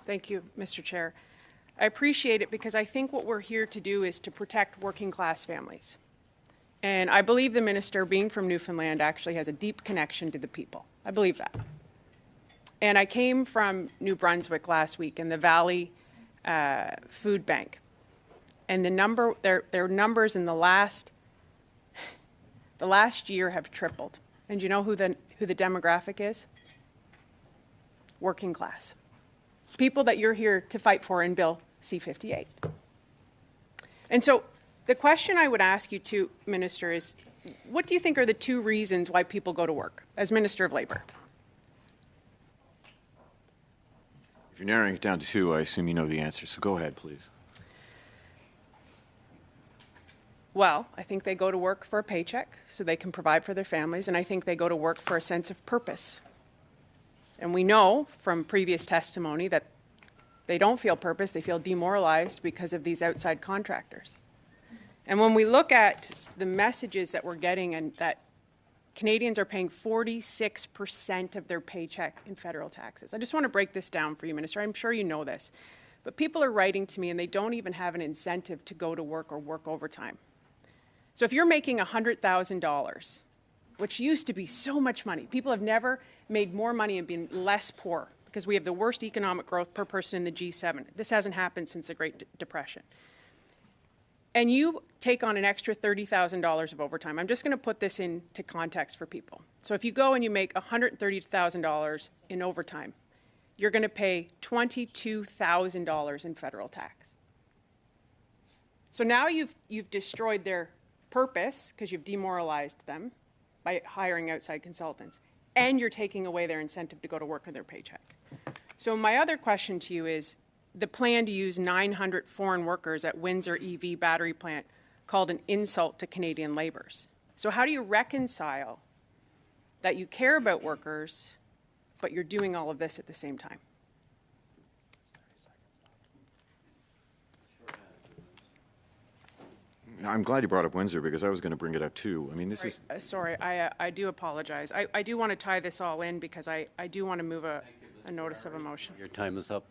Thank you, Mr. Chair. I appreciate it because I think what we're here to do is to protect working class families. And I believe the minister, being from Newfoundland, actually has a deep connection to the people. I believe that. And I came from New Brunswick last week in the Valley Food Bank. And their numbers in the last year have tripled. And you know who the demographic is? Working class. People that you're here to fight for in Bill C-58. And so the question I would ask you to, Minister, is what do you think are the two reasons why people go to work as Minister of Labour? If you're narrowing it down to two, I assume you know the answer, so go ahead, please. Well, I think they go to work for a paycheck so they can provide for their families, and I think they go to work for a sense of purpose. And we know from previous testimony that they don't feel purpose, they feel demoralized because of these outside contractors. And when we look at the messages that we're getting and that Canadians are paying 46% of their paycheck in federal taxes. I just want to break this down for you, Minister. I'm sure you know this. But people are writing to me and they don't even have an incentive to go to work or work overtime. So if you're making $100,000, which used to be so much money, people have never made more money and been less poor because we have the worst economic growth per person in the G7. This hasn't happened since the Great Depression. And you take on an extra $30,000 of overtime. I'm just going to put this into context for people. So if you go and you make $130,000 in overtime, you're going to pay $22,000 in federal tax. So now you've destroyed their purpose because you've demoralized them by hiring outside consultants, and you're taking away their incentive to go to work on their paycheck. So my other question to you is, the plan to use 900 foreign workers at Windsor EV battery plant called an insult to Canadian labourers. So how do you reconcile that you care about workers, but you're doing all of this at the same time? I'm glad you brought up Windsor because I was going to bring it up too. I mean, this is... Sorry, I do apologize. I do want to tie this all in because I do want to move a notice of a motion. Your time is up.